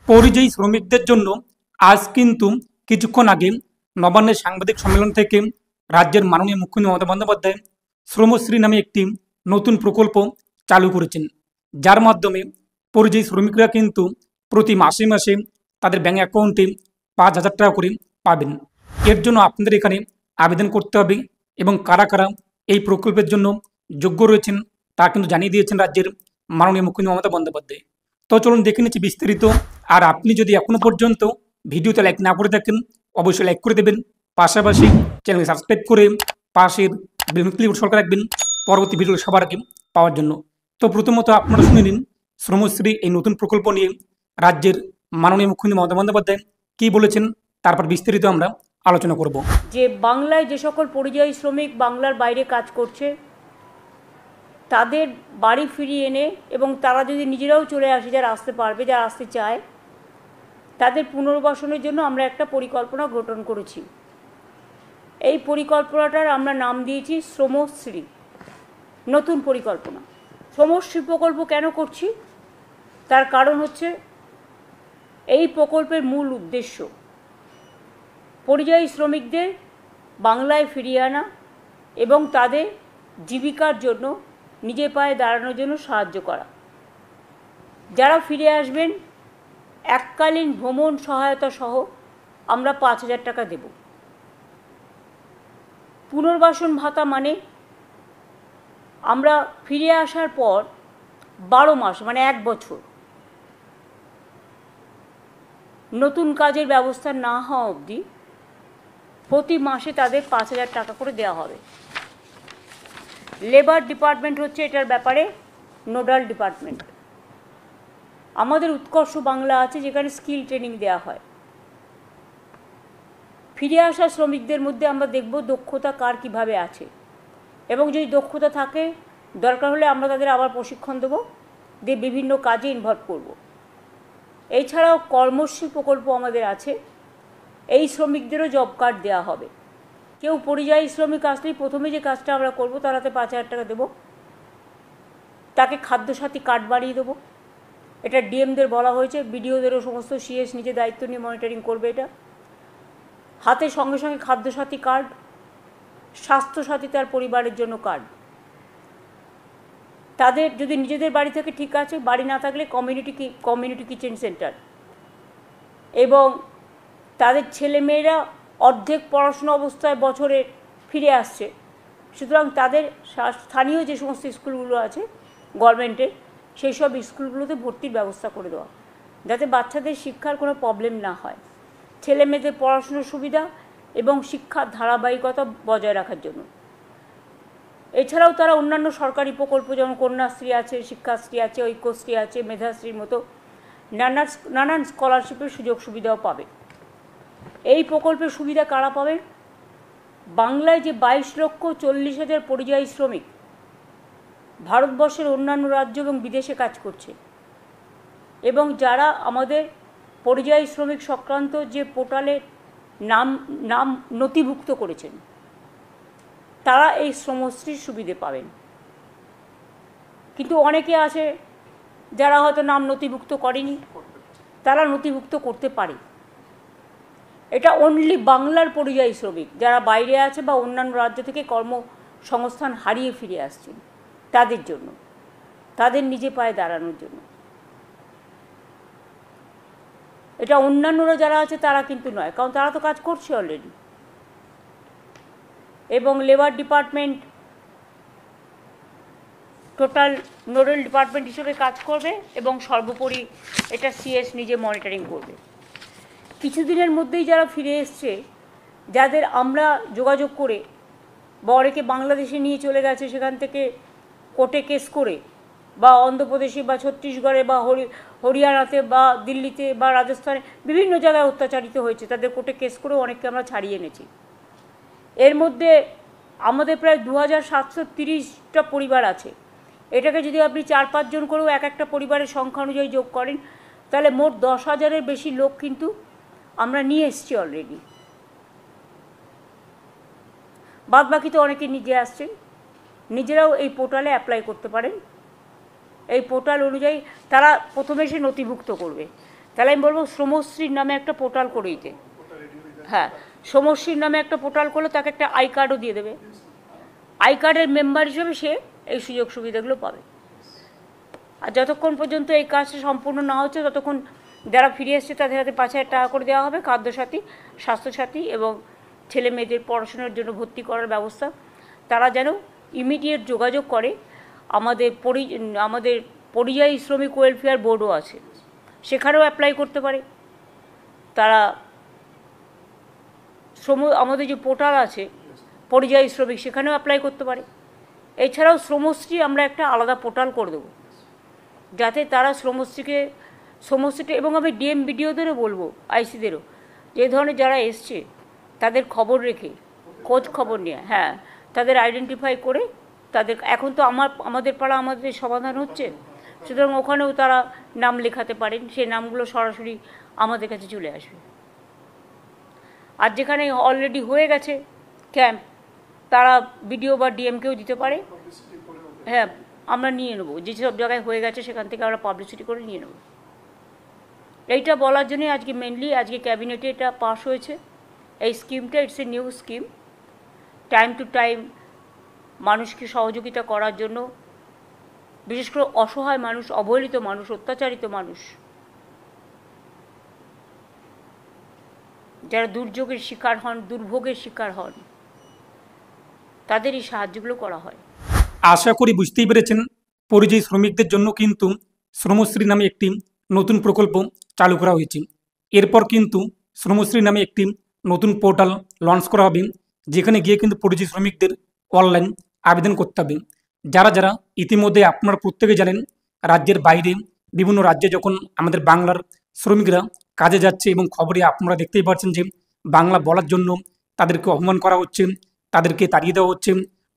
পরিযায়ী শ্রমিকদের জন্য আজ কিন্তু কিছুক্ষণ আগে নবান্নের সাংবাদিক সম্মেলন থেকে রাজ্যের মাননীয় মুখ্যমন্ত্রী মমতা বন্দ্যোপাধ্যায় শ্রমশ্রী নামে একটি নতুন প্রকল্প চালু করেছেন, যার মাধ্যমে পরিযায়ী শ্রমিকরা কিন্তু প্রতি মাসে মাসে তাদের ব্যাঙ্ক অ্যাকাউন্টে 5,000 টাকা করে পাবেন। এর জন্য আপনাদের এখানে আবেদন করতে হবে এবং কারা কারা এই প্রকল্পের জন্য যোগ্য রয়েছেন তা কিন্তু জানিয়ে দিয়েছেন রাজ্যের মাননীয় মুখ্যমন্ত্রী মমতা বন্দ্যোপাধ্যায়। তো চলুন দেখে নিচ্ছি বিস্তারিত। আর আপনি যদি এখনো পর্যন্ত ভিডিওতে লাইক না করে থাকেন, অবশ্যই লাইক করে দেবেন, পাশাপাশি চ্যানেলকে সাবস্ক্রাইব করে পাশের বেল ক্লিক সরকার রাখবেন পরবর্তী ভিডিও সবার আগে পাওয়ার জন্য। তো প্রথমত আপনারা শুনে নিন শ্রমশ্রী এই নতুন প্রকল্প নিয়ে রাজ্যের মাননীয় মুখ্যমন্ত্রী মমতা বন্দ্যোপাধ্যায় কী বলেছেন, তারপর বিস্তারিত আমরা আলোচনা করব। যে বাংলায় যে সকল পরিযায়ী শ্রমিক বাংলার বাইরে কাজ করছে তাদের বাড়ি ফিরিয়ে এনে এবং তারা যদি নিজেরাও চলে আসে, যারা আসতে পারবে, যারা আসতে চায়, তাদের পুনর্বাসনের জন্য আমরা একটা পরিকল্পনা গঠন করেছি। এই পরিকল্পনাটার আমরা নাম দিয়েছি শ্রমশ্রী। নতুন পরিকল্পনা। শ্রমশ্রী প্রকল্প কেন করছি তার কারণ হচ্ছে এই প্রকল্পের মূল উদ্দেশ্য পরিযায়ী শ্রমিকদের বাংলায় ফিরিয়ে আনা এবং তাদের জীবিকার জন্য নিজের পায়ে দাঁড়ানোর জন্য সাহায্য করা। যারা ফিরে আসবেন এককালীন ভ্রমণ সহায়তা সহ আমরা 5,000 টাকা দেব। পুনর্বাসন ভাতা মানে আমরা ফিরে আসার পর 12 মাস মানে 1 বছর নতুন কাজের ব্যবস্থা না হওয়া অবধি প্রতি মাসে তাদের 5,000 টাকা করে দেওয়া হবে। লেবার ডিপার্টমেন্ট হচ্ছে এটার ব্যাপারে নোডাল ডিপার্টমেন্ট। আমাদের উৎকর্ষ বাংলা আছে যেখানে স্কিল ট্রেনিং দেওয়া হয়। ফিরে আসা শ্রমিকদের মধ্যে আমরা দেখব দক্ষতা কার কিভাবে আছে এবং যদি দক্ষতা থাকে দরকার হলে আমরা তাদের আবার প্রশিক্ষণ দেবো, দিয়ে বিভিন্ন কাজে ইনভলভ করব। এছাড়াও কর্মশ্রী প্রকল্প আমাদের আছে। এই শ্রমিকদেরও জব কার্ড দেওয়া হবে। কেউ পরিযায়ী শ্রমিক আসলেই প্রথমে যে কাজটা আমরা করব তার হাতে 5,000 টাকা দেবো, তাকে খাদ্যসাথী কার্ড বানিয়ে দেবো। এটা ডিএমদের বলা হয়েছে, বিডিওদেরও সমস্ত সিএস নিজে দায়িত্ব নিয়ে মনিটরিং করবে। এটা হাতে সঙ্গে সঙ্গে খাদ্যসাথী কার্ড, স্বাস্থ্যসাথী তার পরিবারের জন্য কার্ড। তাদের যদি নিজেদের বাড়ি থেকে ঠিক আছে, বাড়ি না থাকলে কমিউনিটি কিচেন সেন্টার, এবং তাদের ছেলেমেয়েরা অর্ধেক পড়াশোনা অবস্থায় বছরে ফিরে আসছে, সুতরাং তাদের স্থানীয় যে সমস্ত স্কুলগুলো আছে গভর্নমেন্টের, সেই সব স্কুলগুলোতে ভর্তির ব্যবস্থা করে দেওয়া, যাতে বাচ্চাদের শিক্ষার কোনো প্রবলেম না হয়, ছেলে মেয়েদের পড়াশোনার সুবিধা এবং শিক্ষার ধারাবাহিকতা বজায় রাখার জন্য। এছাড়াও তারা অন্যান্য সরকারি প্রকল্প যেমন কন্যাশ্রী আছে, শিক্ষাশ্রী আছে, ঐক্যশ্রী আছে, মেধাশ্রীর মতো নানান স্কলারশিপের সুযোগ সুবিধাও পাবে। এই প্রকল্পের সুবিধা কারা পাবে? বাংলায় যে 22,40,000 পরিযায়ী শ্রমিক ভারতবর্ষের অন্যান্য রাজ্য এবং বিদেশে কাজ করছে এবং যারা আমাদের পরিযায়ী শ্রমিক সংক্রান্ত যে পোর্টালে নাম নথিভুক্ত করেছেন, তারা এই শ্রমশ্রীর সুবিধে পাবেন। কিন্তু অনেকে আছে যারা হয়তো নাম নথিভুক্ত করেনি, তারা নথিভুক্ত করতে পারে। এটা অনলি বাংলার পরিযায়ী শ্রমিক যারা বাইরে আছে বা অন্যান্য রাজ্য থেকে কর্মসংস্থান হারিয়ে ফিরে আসছেন তাদের জন্য, তাদের নিজে পায়ে দাঁড়ানোর জন্য। এটা অন্যান্যরা যারা আছে তারা কিন্তু নয়, কারণ তারা তো কাজ করছে অলরেডি। এবং labour department total nodal department হিসেবে কাজ করবে এবং সর্বোপরি এটা সিএস নিজে মনিটরিং করবে। কিছুদিনের মধ্যেই যারা ফিরে এসছে, যাদের আমরা যোগাযোগ করে বা অনেকে বাংলাদেশে নিয়ে চলে গেছে, সেখান থেকে কোর্টে কেস করে বা অন্ধ্রপ্রদেশে বা ছত্তিশগড়ে বা হরিয়ানাতে বা দিল্লিতে বা রাজস্থানে বিভিন্ন জায়গায় অত্যাচারিত হয়েছে, তাদের কোর্টে কেস করেও অনেককে আমরা ছাড়িয়ে এনেছি। এর মধ্যে আমাদের প্রায় 2,730টা পরিবার আছে। এটাকে যদি আপনি 4-5 জন করেও একটা পরিবারের সংখ্যা অনুযায়ী যোগ করেন, তাহলে মোট 10,000-এর বেশি লোক কিন্তু আমরা নিয়ে এসেছি অলরেডি। বাদ বাকি তো অনেকে নিজে আসছেন, নিজেরাও এই পোর্টালে অ্যাপ্লাই করতে পারেন। এই পোর্টাল অনুযায়ী তারা প্রথমে এসে নথিভুক্ত করবে, তাহলে আমি বলবো শ্রমশ্রীর নামে একটা পোর্টাল করে দিতে। হ্যাঁ, শ্রমশ্রীর নামে একটা পোর্টাল করলে তাকে একটা আই কার্ডও দিয়ে দেবে। আই কার্ডের মেম্বার হিসেবে সে এই সুযোগ সুবিধাগুলো পাবে। আর যতক্ষণ পর্যন্ত এই কাজটা সম্পূর্ণ না হচ্ছে ততক্ষণ যারা ফিরে এসছে তাদের হাতে 5,000 টাকা করে দেওয়া হবে, খাদ্যসাথী, স্বাস্থ্যসাথী এবং ছেলে মেয়েদের পড়াশোনার জন্য ভর্তি করার ব্যবস্থা। তারা যেন ইমিডিয়েট যোগাযোগ করে। আমাদের পরিযায়ী শ্রমিক ওয়েলফেয়ার বোর্ডও আছে, সেখানেও অ্যাপ্লাই করতে পারে তারা। আমাদের যে পোর্টাল আছে পরিযায়ী শ্রমিক, সেখানেও অ্যাপ্লাই করতে পারে। এছাড়াও শ্রমশ্রী আমরা একটা আলাদা পোর্টাল করে দেবো, যাতে তারা শ্রমশ্রীটা, এবং আমি ডিএম বিডিওদেরও বলবো, আইসিদেরও, যে ধরনের যারা এসছে তাদের খবর রেখে, খোঁজ খবর নিয়ে, হ্যাঁ, তাদের আইডেন্টিফাই করে তাদের, এখন তো আমাদের পাড়া আমাদের সমাধান হচ্ছে, সুতরাং ওখানেও তারা নাম লেখাতে পারেন। সেই নামগুলো সরাসরি আমাদের কাছে চলে আসবে। আর যেখানে অলরেডি হয়ে গেছে ক্যাম্প, তারা বিডিও বা ডিএমকেও দিতে পারে। হ্যাঁ, আমরা নিয়ে নেবো, যেসব জায়গায় হয়ে গেছে সেখান থেকে আমরা পাবলিসিটি করে নিয়ে নেব। এইটা বলার জন্যই আজকে মেনলি আজকে ক্যাবিনেটে এটা পাস হয়েছে এই স্কিমটা। It's a new scheme. Time to time মানুষকে সহযোগিতা করার জন্য, বিশেষ করে অসহায় মানুষ, অবহেলিত মানুষ, অত্যাচারিত মানুষ, যারা দুর্যোগের শিকার হন, দুর্ভোগের শিকার হন, তাদের এই সাহায্যগুলো করা হয়। আশা করি বুঝতেই পেরেছেন, পরিযায়ী শ্রমিকদের জন্য কিন্তু শ্রমশ্রী নামে একটি নতুন প্রকল্প চালু করা হয়েছে। এরপর কিন্তু শ্রমশ্রী নামে একটি নতুন পোর্টাল লঞ্চ করা হবে, যেখানে গিয়ে কিন্তু পরিযায়ী শ্রমিকদের অনলাইন আবেদন করতে হবে। যারা যারা ইতিমধ্যে আপনারা প্রত্যেকে জানেন, রাজ্যের বাইরে বিভিন্ন রাজ্যে যখন আমাদের বাংলার শ্রমিকরা কাজে যাচ্ছে এবং খবরে আপনারা দেখতেই পাচ্ছেন যে বাংলা বলার জন্য তাদেরকে অপমান করা হচ্ছে, তাদেরকে তাড়িয়ে দেওয়া হচ্ছে,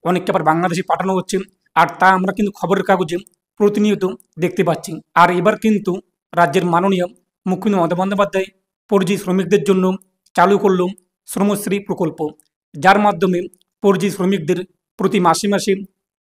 অনেককে আবার বাংলাদেশে পাঠানো হচ্ছে। আর তা আমরা কিন্তু খবরের কাগজে প্রতিনিয়ত দেখতে পাচ্ছি। আর এবার কিন্তু রাজ্যের মাননীয় মুখ্যমন্ত্রী মমতা বন্দ্যোপাধ্যায় পরিযায়ী শ্রমিকদের জন্য চালু করল শ্রমশ্রী প্রকল্প, যার মাধ্যমে পরিযায়ী শ্রমিকদের প্রতি মাসে মাসে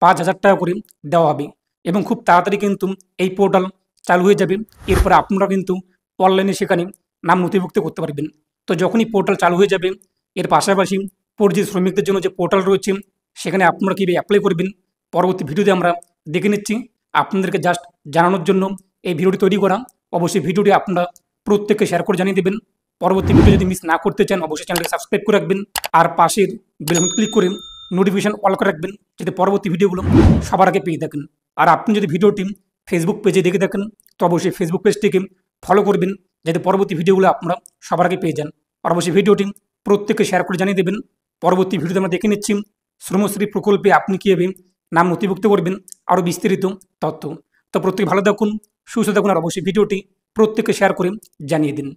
5,000 টাকা করে দেওয়া হবে এবং খুব তাড়াতাড়ি কিন্তু এই পোর্টাল চালু হয়ে যাবে। এরপরে আপনারা কিন্তু অনলাইনে সেখানে নাম নথিভুক্ত করতে পারবেন। তো যখনই পোর্টাল চালু হয়ে যাবে, এর পাশাপাশি পরিযায়ী শ্রমিকদের জন্য যে পোর্টাল রয়েছে সেখানে আপনারা কীভাবে অ্যাপ্লাই করবেন পরবর্তী ভিডিওতে আমরা দেখে নিচ্ছি। আপনাদেরকে জাস্ট জানানোর জন্য এই ভিডিওটি তৈরি করা। অবশ্যই ভিডিওটি আপনারা প্রত্যেককে শেয়ার করে জানিয়ে দেবেন। পরবর্তী ভিডিও যদি মিস না করতে চান অবশ্যই চ্যানেলকে সাবস্ক্রাইব করে রাখবেন আর পাশের বেল ক্লিক করে নোটিফিকেশন অল করে রাখবেন, যাতে পরবর্তী ভিডিওগুলো সবার আগে পেয়ে থাকেন। আর আপনি যদি ভিডিওটি ফেসবুক পেজে দেখে থাকেন তো অবশ্যই ফেসবুক পেজটিকে ফলো করবেন, যাতে পরবর্তী ভিডিওগুলো আপনারা সবার আগে পেয়ে যান। আর অবশ্যই ভিডিওটি প্রত্যেককে শেয়ার করে জানিয়ে দেবেন। পরবর্তী ভিডিওতে আমরা দেখে নিচ্ছি শ্রমশ্রী প্রকল্পে আপনি কীভাবে নাম নথিভুক্ত করবেন, আরও বিস্তারিত তথ্য। তো প্রত্যেকে ভালো থাকুন, সুস্থ থাকুন আর অবশ্যই ভিডিওটি প্রত্যেককে শেয়ার করে জানিয়ে দিন।